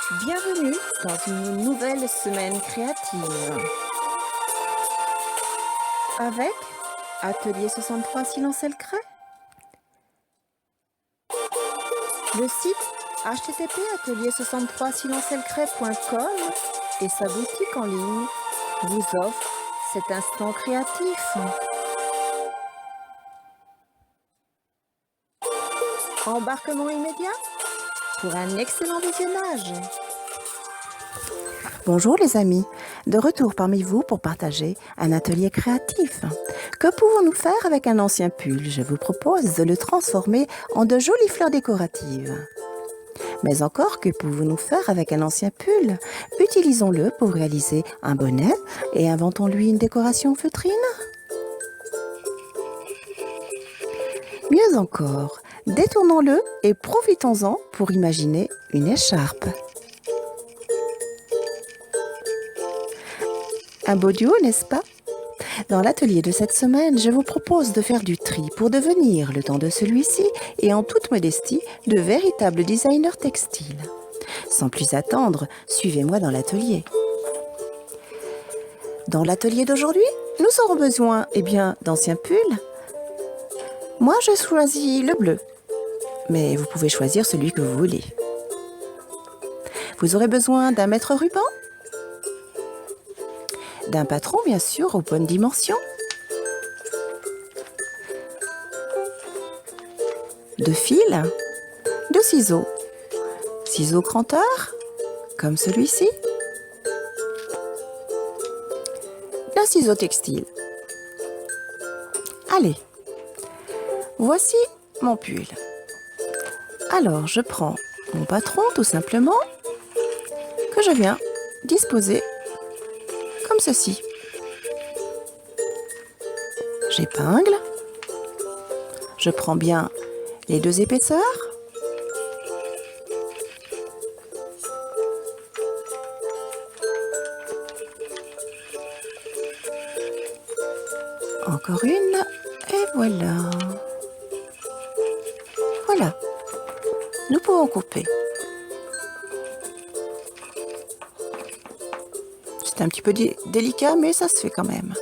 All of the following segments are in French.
Bienvenue dans une nouvelle semaine créative avec Atelier 63 Silence et le Crêt, le site http://atelier63silenceelcret.com et sa boutique en ligne vous offre cet instant créatif. Embarquement immédiat pour un excellent visionnage. Bonjour les amis, de retour parmi vous pour partager un atelier créatif. Que pouvons-nous faire avec un ancien pull? Je vous propose de le transformer en de jolies fleurs décoratives. Mais encore, que pouvons-nous faire avec un ancien pull? Utilisons-le pour réaliser un bonnet et inventons-lui une décoration feutrine. Mieux encore, détournons-le et profitons-en pour imaginer une écharpe. Un beau duo, n'est-ce pas? Dans l'atelier de cette semaine, je vous propose de faire du tri pour devenir, le temps de celui-ci, et en toute modestie, de véritables designers textiles. Sans plus attendre, suivez-moi dans l'atelier. Dans l'atelier d'aujourd'hui, nous aurons besoin, d'anciens pulls. Moi, je choisis le bleu, mais vous pouvez choisir celui que vous voulez. Vous aurez besoin d'un mètre ruban, d'un patron bien sûr aux bonnes dimensions, de fil, de ciseaux cranteurs comme celui-ci, d'un ciseau textile. Allez, voici mon pull. Alors je prends mon patron tout simplement que je viens disposer comme ceci. J'épingle, je prends bien les deux épaisseurs, encore une, et voilà. Voilà, nous pouvons couper. C'est un petit peu délicat, mais ça se fait quand même.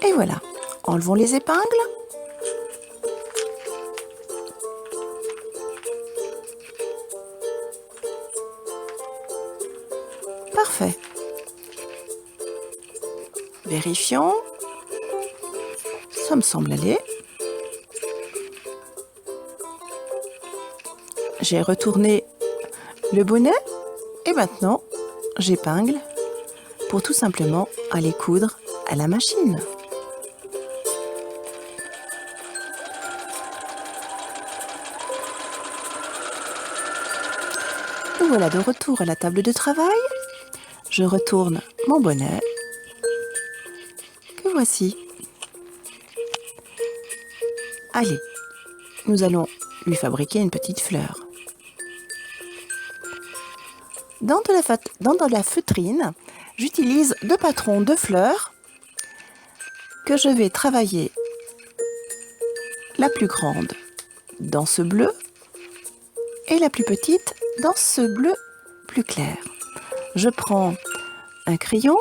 Et voilà, enlevons les épingles. Parfait. Vérifions. Ça me semble aller. J'ai retourné le bonnet. Et maintenant, j'épingle pour tout simplement aller coudre à la machine. Nous voilà de retour à la table de travail. Je retourne mon bonnet, que voici. Allez, nous allons lui fabriquer une petite fleur. Dans de la feutrine, j'utilise deux patrons de fleurs que je vais travailler la plus grande dans ce bleu et la plus petite dans ce bleu plus clair. Je prends un crayon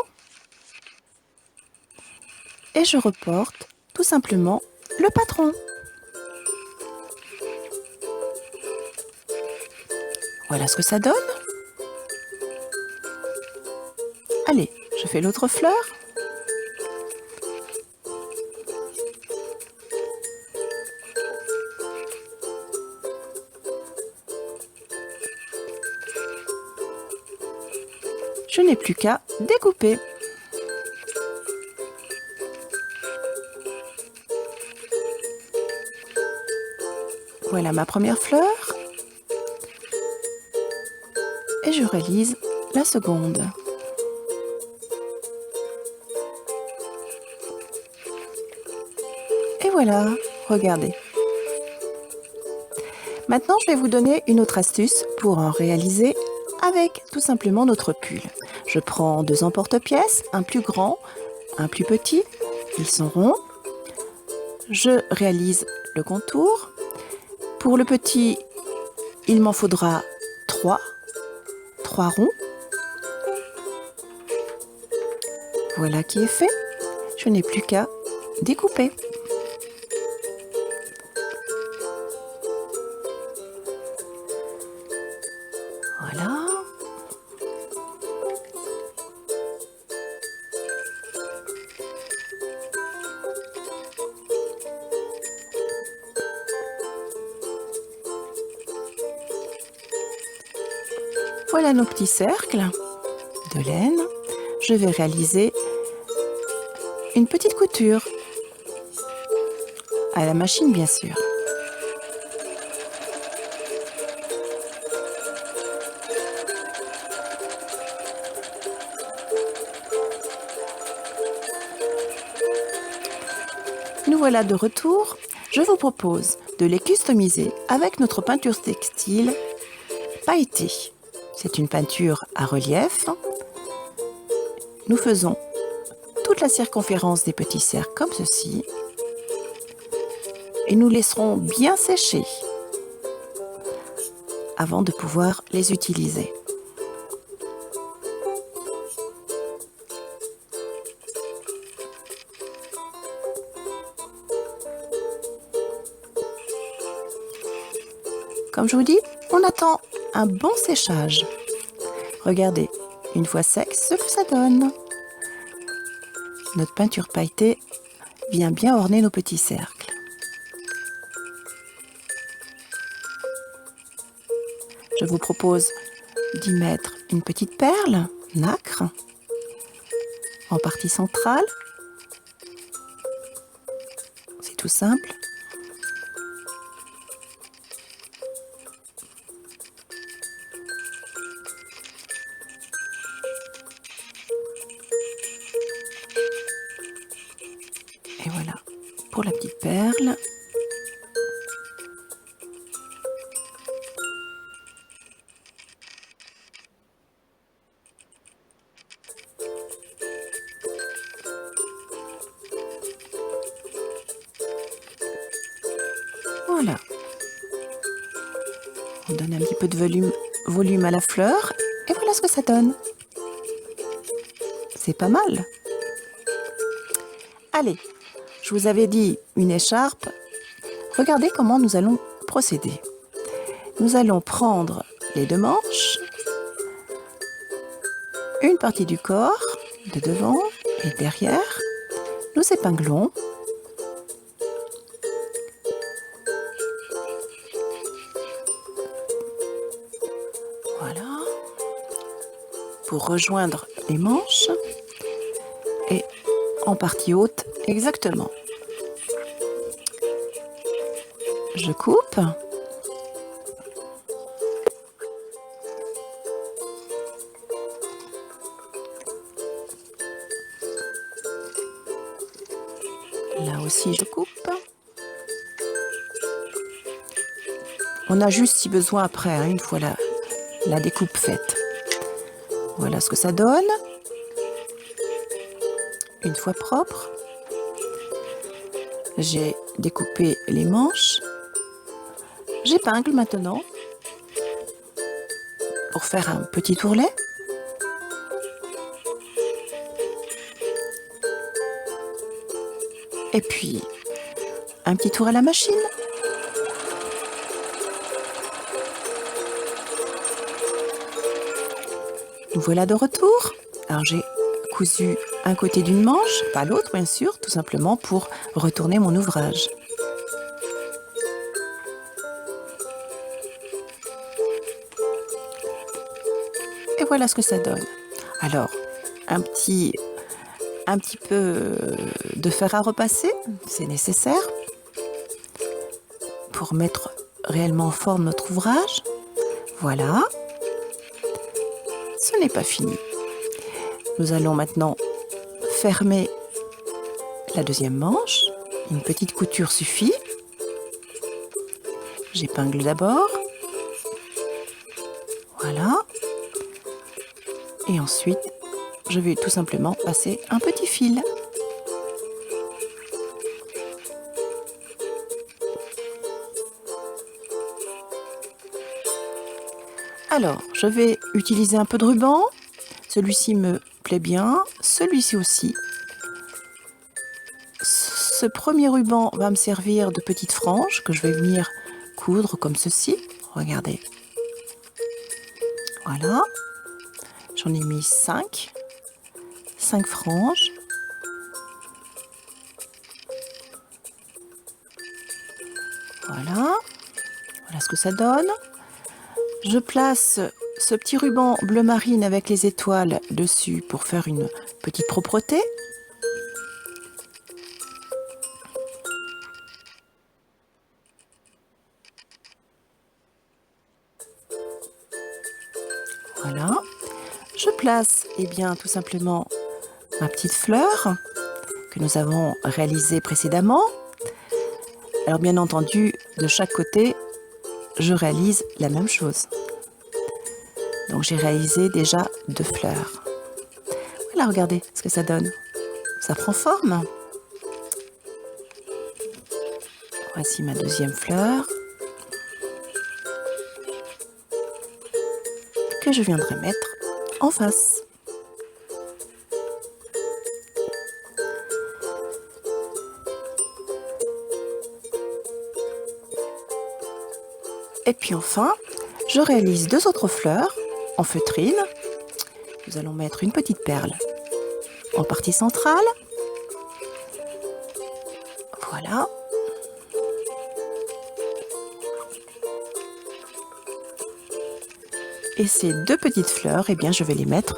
et je reporte tout simplement le patron. Voilà ce que ça donne. Allez, je fais l'autre fleur. Je n'ai plus qu'à découper. Voilà ma première fleur. Et je réalise la seconde. Et voilà, regardez. Maintenant, je vais vous donner une autre astuce pour en réaliser avec tout simplement notre pull. Je prends deux emporte-pièces, un plus grand, un plus petit. Ils sont ronds. Je réalise le contour. Pour le petit, Il m'en faudra 3 ronds. Voilà qui est fait. Je n'ai plus qu'à découper. Voilà. Voilà nos petits cercles de laine. Je vais réaliser une petite couture à la machine, bien sûr. Nous voilà de retour. Je vous propose de les customiser avec notre peinture textile pailletée. C'est une peinture à relief. Nous faisons toute la circonférence des petits cercles comme ceci. Et nous laisserons bien sécher avant de pouvoir les utiliser. Comme je vous dis, on attend un bon séchage. Regardez, une fois sec, ce que ça donne. Notre peinture pailletée vient bien orner nos petits cercles. Je vous propose d'y mettre une petite perle nacre en partie centrale. C'est tout simple. Et voilà pour la petite perle. Voilà. On donne un petit peu de volume à la fleur. Et voilà ce que ça donne. C'est pas mal. Allez, je vous avais dit une écharpe. Regardez comment nous allons procéder. Nous allons prendre les 2 manches, une partie du corps, de devant et derrière. Nous épinglons. Voilà. Pour rejoindre les manches et en partie haute exactement. Je coupe. Là aussi, je coupe. On ajuste si besoin après, hein, une fois la découpe faite. Voilà ce que ça donne. Une fois propre, j'ai découpé les manches. J'épingle maintenant pour faire un petit ourlet. Et puis, un petit tour à la machine. Nous voilà de retour. Alors j'ai cousu un côté d'une manche, pas l'autre bien sûr, tout simplement pour retourner mon ouvrage. Et voilà ce que ça donne. Alors, un petit peu de fer à repasser, c'est nécessaire pour mettre réellement en forme notre ouvrage. Voilà. Ce n'est pas fini. Nous allons maintenant fermer la deuxième manche. Une petite couture suffit. J'épingle d'abord. Voilà. Et ensuite, je vais tout simplement passer un petit fil. Alors, je vais utiliser un peu de ruban. Celui-ci me plaît bien, celui-ci aussi. Ce premier ruban va me servir de petite frange que je vais venir coudre comme ceci. Regardez. Voilà. J'en ai mis 5 franges. Voilà. Voilà ce que ça donne. Je place ce petit ruban bleu marine avec les étoiles dessus pour faire une petite propreté. Voilà. Je place, tout simplement ma petite fleur que nous avons réalisée précédemment. Alors bien entendu, de chaque côté, je réalise la même chose. Donc j'ai réalisé déjà 2 fleurs. Voilà, regardez ce que ça donne. Ça prend forme. Voici ma deuxième fleur que je viendrai mettre en face. Et puis enfin, je réalise 2 autres fleurs en feutrine. Nous allons mettre une petite perle en partie centrale. Voilà. Et ces 2 petites fleurs, je vais les mettre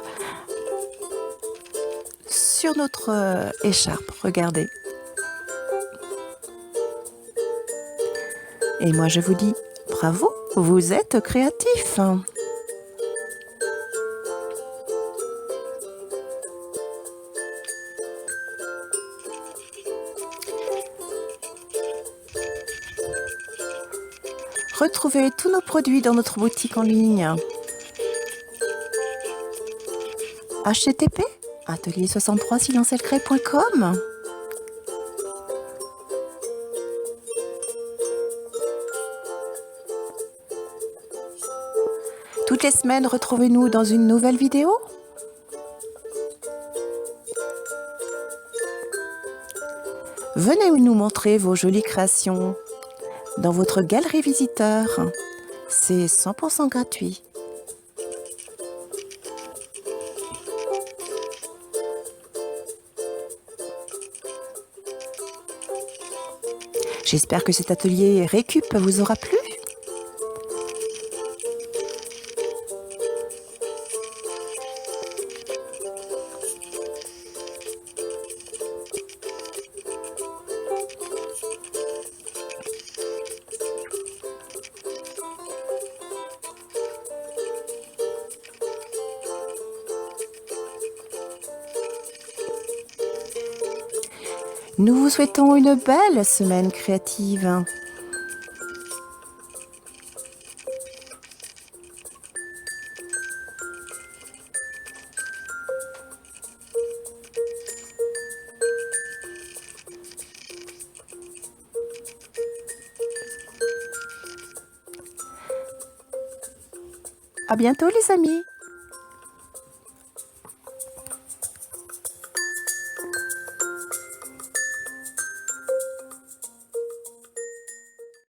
sur notre écharpe. Regardez. Et moi, je vous dis bravo, vous êtes créatifs. Retrouvez tous nos produits dans notre boutique en ligne. http://atelier63silencelcré.com. Toutes les semaines, retrouvez-nous dans une nouvelle vidéo. Venez nous montrer vos jolies créations dans votre galerie visiteur. C'est 100% gratuit. J'espère que cet atelier récup vous aura plu. Nous vous souhaitons une belle semaine créative. À bientôt les amis.